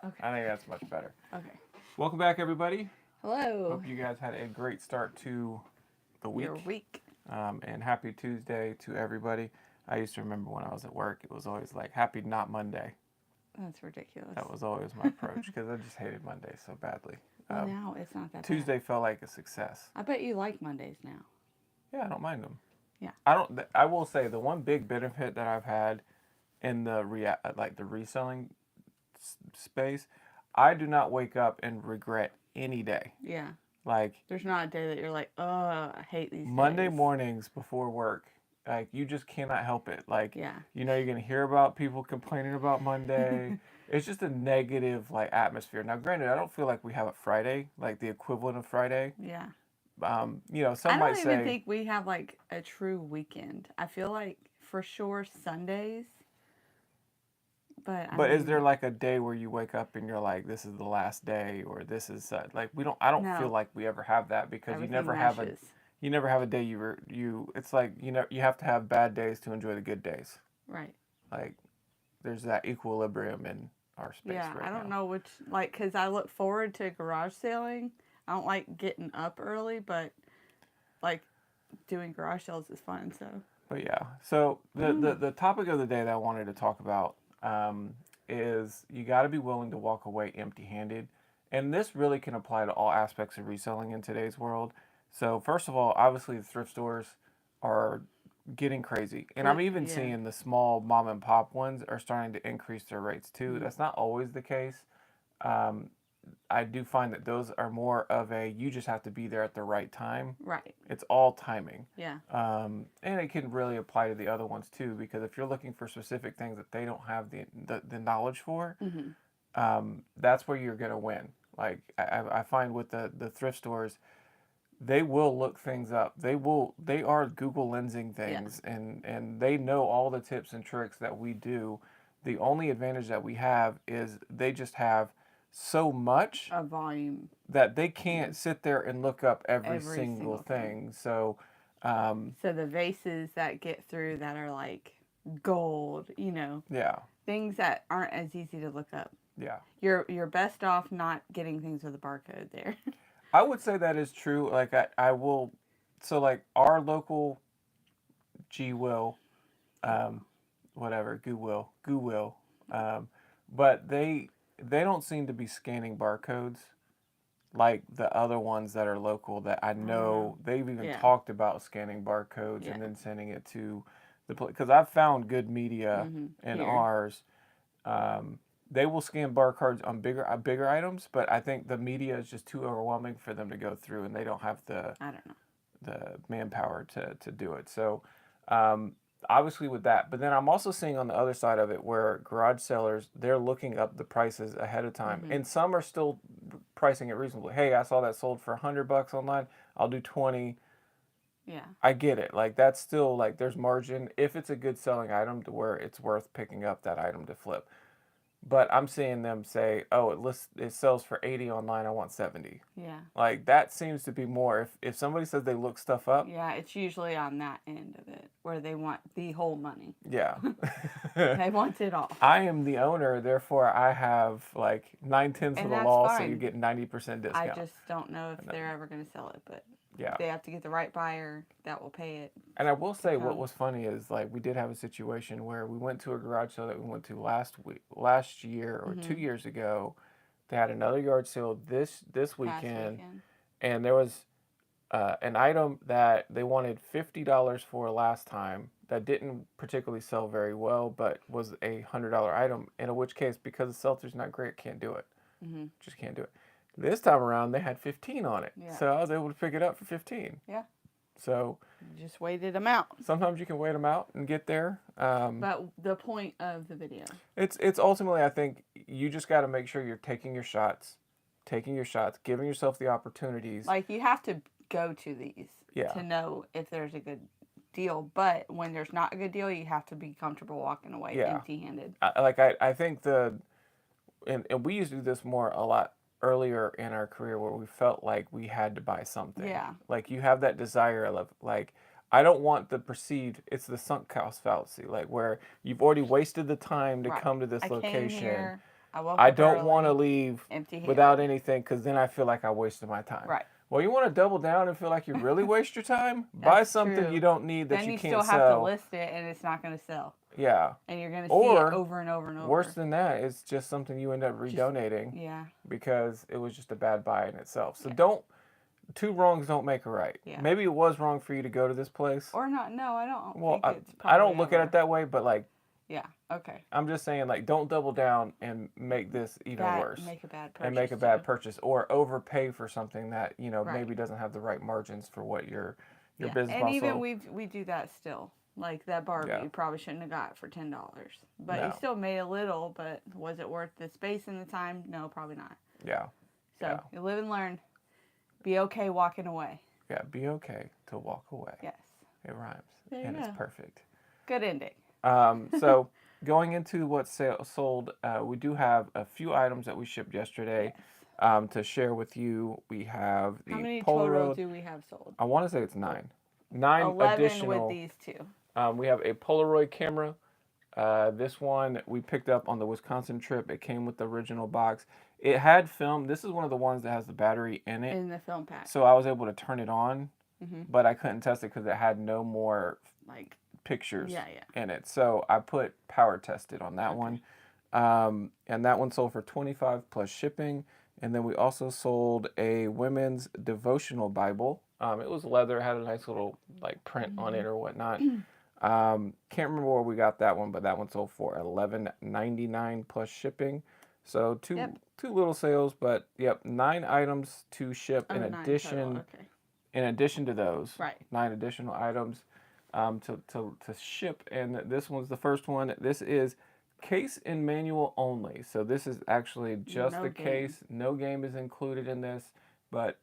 Okay. I think that's much better. Okay. Welcome back, everybody. Hello. Hope you guys had a great start to the Your week. week. And happy Tuesday to everybody. I used to remember when I was at work, it was always like, happy not Monday. That's ridiculous. That was always my approach because I just hated Monday so badly. Well, now it's not that Tuesday bad. felt like a success. I bet you like Mondays now. Yeah, I don't mind them. Yeah. I don't. I will say the one big benefit that I've had in the the reselling space, I do not wake up and regret any day. Yeah. Like There's not a day that you're like, oh, I hate these Monday days. mornings before work, like you just cannot help it. Like Yeah. you're gonna hear about people complaining about Monday. It's just a negative like atmosphere. Now, granted, I don't feel like we have a Friday, like the equivalent of Friday. Yeah. Some I might don't even say, think we have like a true weekend. I feel like for sure Sundays, but I but is there mean, like a day where you wake up and you're like, this is the last day, or this is like we don't. I don't feel no, like we ever have that because everything meshes. you never have a day you. It's like you have to have bad days to enjoy the good days. Right. Like there's that equilibrium in our space Yeah, I right don't now. know which, like, because I look forward to garage sailing. I don't like getting up early, but, like, doing garage sales is fun, so. But yeah, so I don't know. the topic of the day that I wanted to talk about is you got to be willing to walk away empty-handed, and this really can apply to all aspects of reselling in today's world. So first of all, obviously the thrift stores are getting crazy, and I'm even Yeah. seeing the small mom and pop ones are starting to increase their rates too. Mm-hmm. That's not always the case. Um, I do find that those are more of a you just have to be there at the right time. Right. It's all timing. Yeah. And it can really apply to the other ones too, because if you're looking for specific things that they don't have the knowledge for, Mm-hmm. that's where you're going to win. Like I find with the thrift stores, they will look things up. They are Google lensing Yeah. things and they know all the tips and tricks that we do. The only advantage that we have is they just have so much A volume. that they Mm-hmm. can't sit there and look up every Every single single thing. thing. So, So the vases that get through that are, like, gold, yeah, things that aren't as easy to look up. yeah. You're best off not getting things with a barcode there. I would say that is true. Like I will, so like our local G will, um, whatever Goodwill, but they don't seem to be scanning barcodes like the other ones that are local that I I don't know. know they've even Yeah. talked about scanning barcodes Yeah. and then sending it to the place because I've found good media Mm-hmm. in Here. ours. Um, they will scan barcodes on bigger items, but I think the media is just too overwhelming for them to go through, and they don't have I don't know. the manpower to do it. So, um, obviously with that, but then I'm also seeing on the other side of it where garage sellers they're looking up the prices ahead of time, Mm-hmm. and some are still pricing it reasonably. Hey, I saw that sold for $100 online. I'll do 20. Yeah. I get it. Like that's still like there's margin if it's a good selling item to where it's worth picking up that item to flip. But I'm seeing them say, "Oh, it sells for 80 online. I want 70." Yeah. Like that seems to be more. If somebody says they look stuff up, Yeah, it's usually on that end of it where they want the whole money. yeah. They want it all. I am the owner, therefore I have like 9/10 of And the that's law, so you fine. get 90% I discount. just don't know if they're ever going to sell it, but Yeah. they have to get the right buyer that will pay it. And I will say what come. was funny is like we did have a situation where we went to a garage sale that we went to last year or 2 years ago. They had another yard sale this Past weekend, weekend. and there was an item that they wanted $50 for last time that didn't particularly sell very well, but was a $100 item. In which case, because the sell-through's not great, can't do it. Mm-hmm. Just can't do it. This time around, they had 15 on it, Yeah. so I was able to pick it up for 15. Yeah. So You just waited them out. sometimes you can wait them out and get there. But the point of the video. It's ultimately I think you just got to make sure you're taking your shots, giving yourself the opportunities. Like, you have to go to these Yeah. to know if there's a good deal. But when there's not a good deal, you have to be comfortable walking away Yeah. empty-handed. I think and we used to do this a lot earlier in our career where we felt like we had to buy something. Yeah. Like you have that desire of like I don't want the perceived. It's the sunk cost fallacy, like where you've already wasted the time to Right. come to this I came location. here. I woke I up don't want to early, leave empty-handed. without anything because then I feel like I wasted my time. Right. Well, you want to double down and feel like you really waste your time? Buy That's something true. you don't need that Then you you can't still have to sell. list it, and it's not going to sell. Yeah. And you're going to see Or, it over and over and over. worse than that, it's just something you end up redonating Yeah. because it was just a bad buy in itself. So Yeah. two wrongs don't make a right. Yeah. Maybe it was wrong for you to go to this place. Or not. No, I don't Well, think it's I don't probably look at ever. it that way, but like, Yeah. Okay. I'm just saying, like, don't double down and make this even worse. Make a bad purchase. And make a bad purchase or overpay for something that, you know, Right. maybe doesn't have the right margins for what your Yeah. business And model. even we do that still. Like that Barbie, Yeah. you probably shouldn't have got for $10, but you No. still made a little. But was it worth the space and the time? No, probably not. Yeah. So Yeah. you live and learn. Be okay walking away. Yeah, be okay to walk away. Yes. It rhymes. There you and go. it's perfect. Good ending. So going into what's sold, we do have a few items that we shipped yesterday. Yes. To share with you. We have the How many Polaroid. total do we have sold? I want to say it's 9. 9 11 additional. with these two. We have a Polaroid camera. This one we picked up on the Wisconsin trip. It came with the original box. It had film. This is one of the ones that has the battery in it. In the film pack. So I was able to turn it on, Mm-hmm. but I couldn't test it because it had no more Like, pictures yeah. in it. So I put power tested on that Okay. one. And that one sold for $25 plus shipping. And then we also sold a women's devotional Bible. It was leather, had a nice little like print on it or whatnot. Can't remember where we got that one, but that one sold for $11.99 plus shipping. So two little sales, but 9 items to ship in 9 addition. total. Okay. In addition to those, Right. 9 additional items to ship. And this one's the first one. This is case and manual only. So this is actually just No the game. case. No game is included in this, but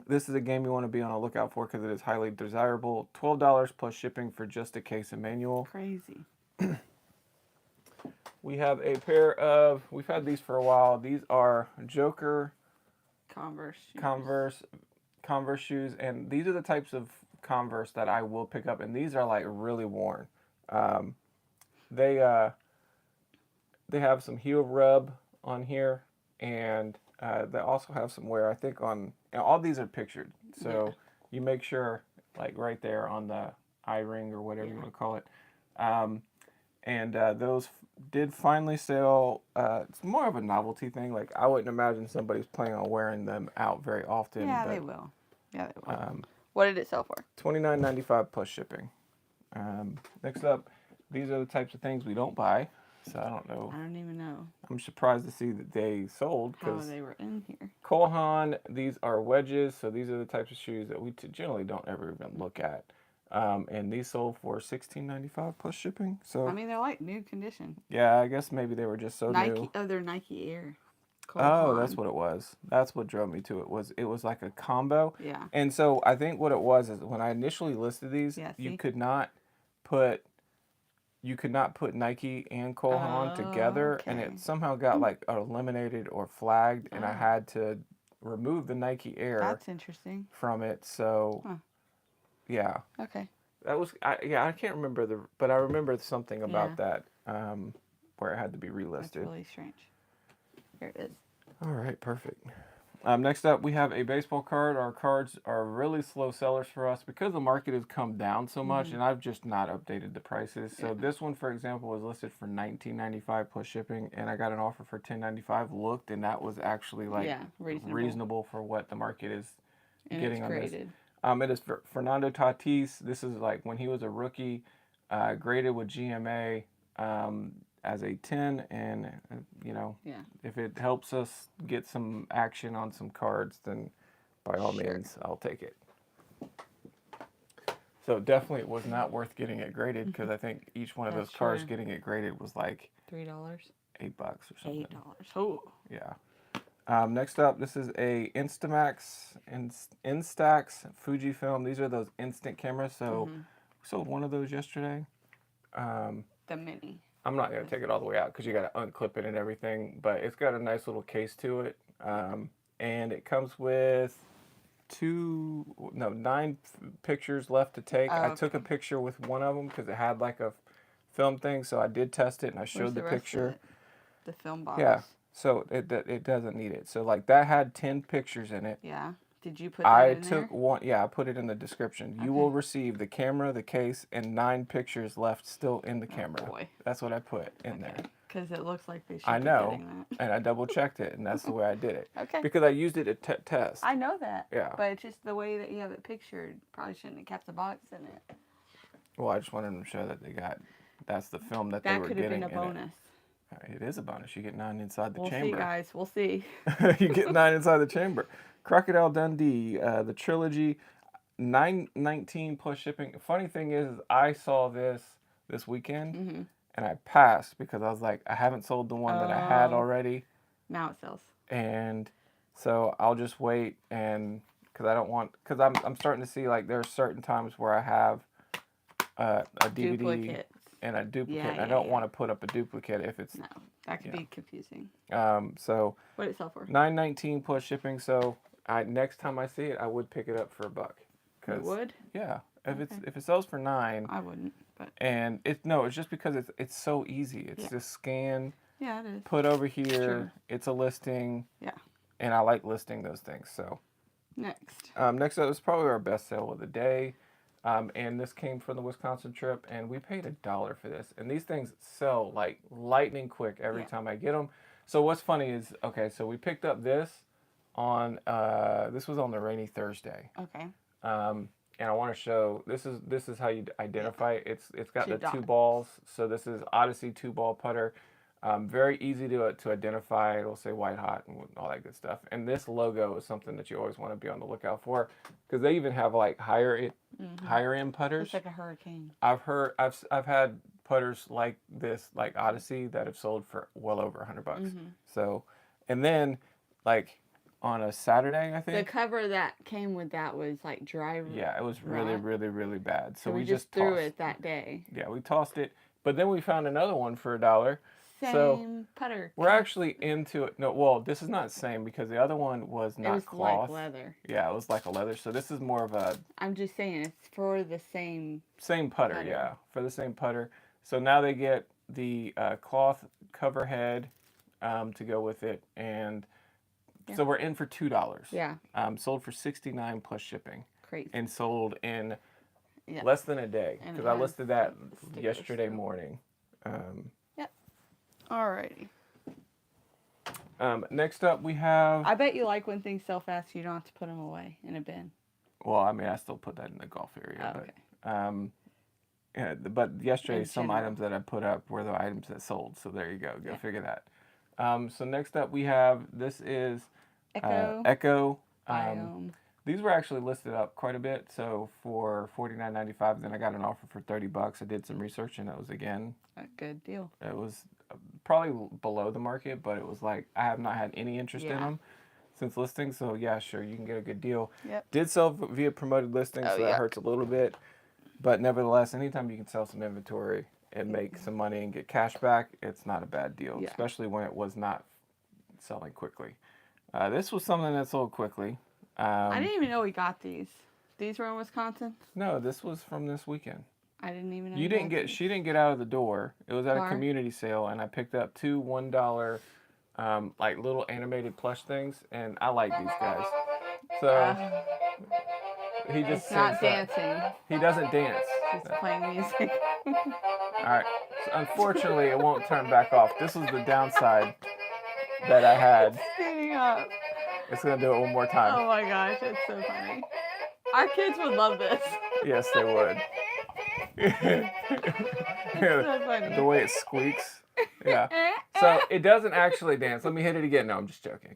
this is a game you want to be on a lookout for because it is highly desirable. $12 plus shipping for just a case and manual. Crazy. We have a pair of, we've had these for a while. These are Joker Converse. shoes. Converse shoes, and these are the types of Converse that I will pick up, and these are like really worn. They have some heel rub on here, and they also have some wear. I think on all these are pictured, so you make sure like right there on the eye ring or whatever you want to call it. And those did finally sell. It's more of a novelty thing. Like I wouldn't imagine somebody's planning on wearing them out very often. Yeah, but, they will. Yeah, they will. What did it sell for? $29.95 plus shipping. Next up, these are the types of things we don't buy. So I don't know. I don't even know I'm surprised to see that they sold how because they were in here. Cole Haan, these are wedges. So these are the types of shoes that we generally don't ever even look at. And these sold for $16.95 plus shipping. So I mean, they're like new condition. yeah, I guess maybe they were just so Nike. new. Oh, they're Nike Air. Cole Oh, Haan. that's what it was. That's what drove me to it. It was like a combo. Yeah. And so I think what it was is when I initially listed these, Yeah, you see? could not put Nike and Cole Haan together, and okay. it somehow got like eliminated or flagged, and I had to remove the Nike Air That's interesting. from it. So Huh. yeah, Okay. that was I can't remember but I remember something about Yeah. that where it had to be That's relisted. really strange. Here it is. All right, perfect. Next up, we have a baseball card. Our cards are really slow sellers for us because the market has come down so much, and I've just not updated the prices. So this one, for example, was listed for $19.95 plus shipping, and I got an offer for $10.95. Looked, and that was actually like reasonable for what the market is And getting it's on graded. this. It is for Fernando Tatis. This is like when he was a rookie, graded with GMA. As a 10, and if it helps us get some action on some cards, then by all means I'll take it. So definitely it was not worth getting it graded because I think each one of those cards getting it graded was like $3. $8 or something. $8. Oh. Yeah. Next up, this is a Instax Fujifilm. These are those instant cameras. So we sold one of those yesterday. The mini. I'm not going to take it all the way out because you got to unclip it and everything, but it's got a nice little case to it. And it comes with 9 pictures left to take. I took a picture with one of them because it had like a film thing, so I did test it and I showed the picture. The film bottles. Yeah. So it doesn't need it. So like that had 10 pictures in it. Yeah. Did you put that I in took there? one. Yeah, I put it in the description. You will receive the camera, the case, and 9 pictures left still in the camera. Boy. That's what I put in there. Because it looks like they should I be know, getting that. and I double checked it, and that's the way I did it. Okay. Because I used it to test. I know that. Yeah. But it's just the way that you have it pictured. Probably shouldn't have kept the box in it. Well, I just wanted them to show that they got. That's the film that they That were could have getting been a in bonus. it. It is a bonus. You get 9 inside the We'll chamber. see, guys. We'll see. You get 9 inside the chamber. Crocodile Dundee, the trilogy, $9.19 plus shipping. Funny thing is I saw this weekend, and I passed because I was like, I haven't sold the one that I had already, Now it sells. and so I'll just wait, and because I don't want, because I'm starting to see like there's certain times where I have a DVD Duplicates. and a duplicate. Yeah, and I don't want to put up a duplicate if it's No, that could be confusing. so What did it sell for? $9.19 plus shipping. So next time I see it, I would pick it up for $1. You would? Yeah, if it sells for 9, I wouldn't, but and it's just because it's so easy. It's just scan, yeah, it is. put over here. True. It's a listing. Yeah. And I like listing those things. So Next. next up is probably our best sale of the day. And this came from the Wisconsin trip, and we paid $1 for this. And these things sell like lightning quick every time I get them. So what's funny is, okay, so we picked up this on this was on the rainy Thursday. Okay. And I want to show this is how you identify it. It's got the 2 dots. balls. So this is Odyssey 2-ball putter. Very easy to identify. It'll say white hot and all that good stuff. And this logo is something that you always want to be on the lookout for, because they even have like higher end putters. It's like a hurricane. I've had putters like this, like Odyssey, that have sold for well over $100. So, and then like on a Saturday, I The think. cover that came with that was like dry. Yeah, it was really, rot. really, really bad. So we just threw tossed it that day. Yeah, we tossed it. But then we found another one for $1. Same So putter. we're actually into it. No, well, this is not same because the other one was It not was cloth. like leather. Yeah, it was like a leather. So this is more of a I'm just saying it's for the same. same putter, Putter. yeah, for the same putter. So now they get the cloth cover head to go with it, and so we're in for $2. Yeah. Sold for $69 plus shipping, Crazy. and sold in Yeah. less than a day And because it I has listed that stickers yesterday too. morning. Alrighty. Next up we have. I bet you like when things sell fast. You don't have to put them away in a bin. Well, I mean, I still put that in the golf area, Oh, okay. but yeah, but yesterday In some general. items that I put up were the items that sold. So there you go. Go figure that. So next up we have, this is Echo. Echo. Biome. These were actually listed up quite a bit. So for $49.95, then I got an offer for $30. I did some research, and it was A good deal. it was probably below the market, but it was like I have not had any interest in Yeah. them since listing. So yeah, sure, you can get a good deal. Yep. Did sell via promoted listing, Oh, so that yuck. hurts a little bit. But nevertheless, anytime you can sell some inventory and make some money and get cash back, it's not a bad deal, Yeah. especially when it was not selling quickly. This was something that sold quickly. I didn't even know we got these. These were in Wisconsin. No, this was from this weekend. I didn't even know. You we didn't had get. these. She didn't get out of the door. It was at a Bar. community sale, and I picked up 2 $1 like little animated plush things, and I like these guys. So he just It's not sings that. dancing. He doesn't dance. He's playing music. All right. So unfortunately, it won't turn back off. This was the downside that I had. Speeding up. It's gonna do it one more time. Oh my gosh, it's so funny. Our kids would love this. Yes, they would. So funny. The way it squeaks. Yeah. So it doesn't actually dance. Let me hit it again. No, I'm just joking.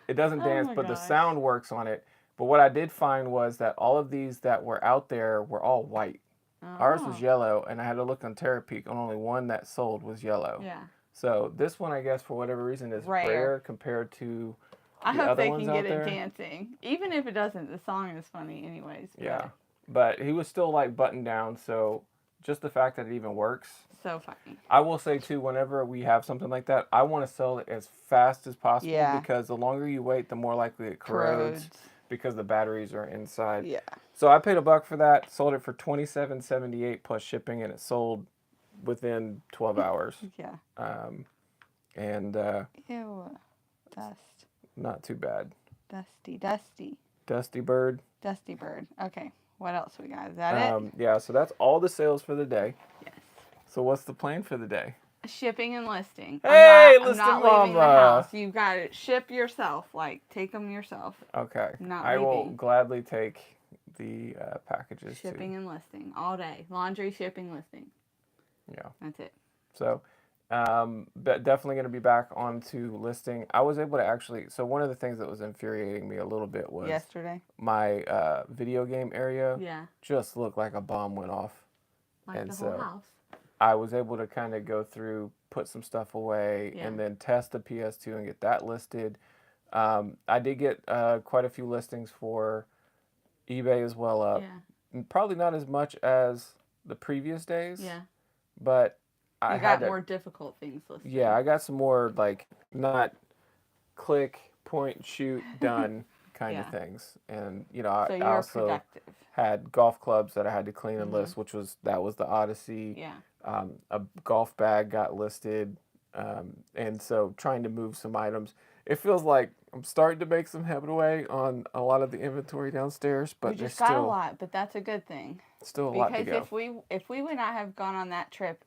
It doesn't Oh dance, my but the gosh. sound works on it. But what I did find was that all of these that were out there were all white. Ours was Oh. yellow, and I had to look on Terapeak, and only one that sold was yellow. Yeah. So this one, I guess, for whatever reason, is Rare. rare compared to I the hope other they ones can out get there. it dancing. Even if it doesn't, the song is funny anyways. but Yeah. But he was still like buttoned down, so just the fact that it even works. So funny. I will say too, whenever we have something like that, I want to sell it as fast as possible Yeah. because the longer you wait, the more likely it corrodes because the batteries are inside. Yeah. So I paid $1 for that, sold it for $27.78 plus shipping, and it sold within 12 hours. Yeah. and Ew. Dust. not too bad. Dusty. Dusty Bird. Dusty Bird. Okay. What else we got? Is that it? Yeah, so that's all the sales for the day. Yes. So what's the plan for the day? Shipping and listing. Hey, I'm listing not leaving the mama. house. You've got to ship yourself. Like, take them yourself. Okay. Not I will leaving. gladly take the packages Shipping too. and listing all day. Laundry, shipping, listing. Yeah. That's it. So, but definitely going to be back onto listing. I was able to actually. So one of the things that was infuriating me a little bit was Yesterday. my video game area Yeah. just looked like a bomb went off. Like And the whole so- house. I was able to kind of go through, put some stuff away, Yeah. and then test the PS2 and get that listed. I did get quite a few listings for eBay as well up. Yeah. Probably not as much as the previous days. Yeah. But I You had got more difficult things listed. Yeah, I got some more like not click, point, shoot, done kind of Yeah. things. And you know, So I you're also productive. had golf clubs that I had to clean and Mhm. list, that was the Odyssey. Yeah. A golf bag got listed, and so trying to move some items. It feels like I'm starting to make some headway on a lot of the inventory downstairs, but We there's just got a still lot, but that's a good thing. a lot to Because go. if we would not have gone on that trip,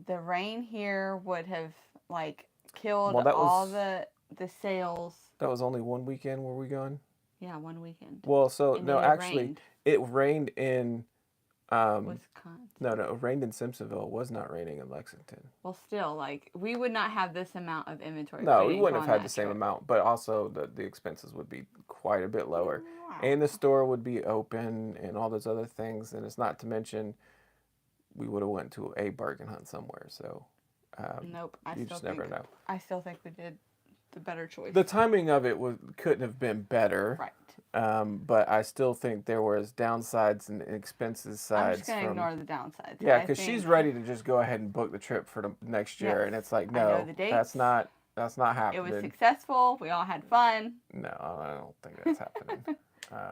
the rain here would have like killed Well, that all was- the sales. That was only one weekend where we gone. Yeah, one weekend. Well, so And no, then it actually, rained. it rained in. Wisconsin. No, it rained in Simpsonville. It was not raining in Lexington. Well, still, like we would not have this amount of inventory. No, if we didn't wouldn't go have on had that the same trip. amount, but also the expenses would be quite a bit lower. Wow. And the store would be open and all those other things. And it's not to mention we would have went to a bargain hunt somewhere. So Nope. you just never know. I still think we did the better choice. The timing of it couldn't have been better. Right. But I still think there was downsides and expenses I'm sides just gonna from. ignore the downsides. Yeah, I because she's think ready to just go ahead and book the trip for the next year, Yes, and it's like, I know no, the dates. that's not It happening. was successful. We all had fun. No, I don't think that's happening. I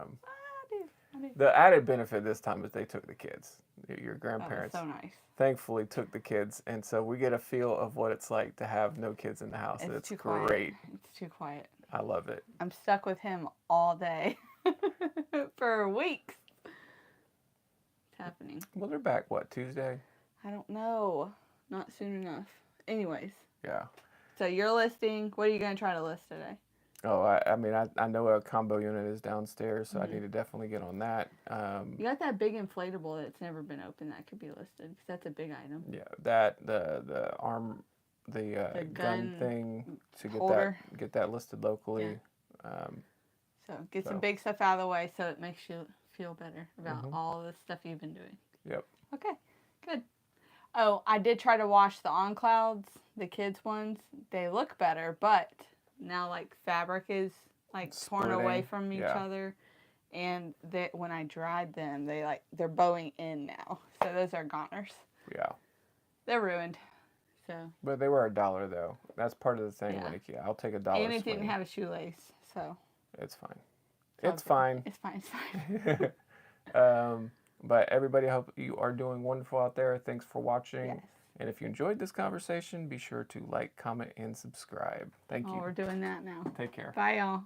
do. The added benefit this time is they took the kids. Your That was grandparents so nice. thankfully took the kids, and so we get a feel of what it's like to have no kids in the house. It's It's too great. quiet. It's too quiet. I love it. I'm stuck with him all day for weeks. It's happening. Well, they're back, Tuesday? I don't know. Not soon enough. Anyways, Yeah. so you're listing. What are you going to try to list today? Oh, I mean, I know a combo unit is downstairs, so I Mhm. need to definitely get on that. You got that big inflatable that's never been opened that could be listed because that's a big item. Yeah, that the arm, the gun gun thing to holder. get that listed locally. So get some So. big stuff out of the way so it makes you feel better about Mhm. all the stuff you've been doing. Yep. Okay, good. Oh, I did try to wash the On Clouds, the kids ones. They look better, but now like fabric is like torn away Splitting, from each yeah. other, and when I dried them, they're bowing in now. So those are goners. Yeah. They're ruined. So But they were $1 though. That's part of the thing Yeah. when I'll take $1. and it didn't swing. have a shoelace, so It's fine. all It's good. fine. It's fine. It's fine. But everybody, I hope you are doing wonderful out there. Thanks for watching. Yes. And if you enjoyed this conversation, be sure to like, comment, and subscribe. Thank Oh, you. we're doing that now. Take care. Bye, y'all.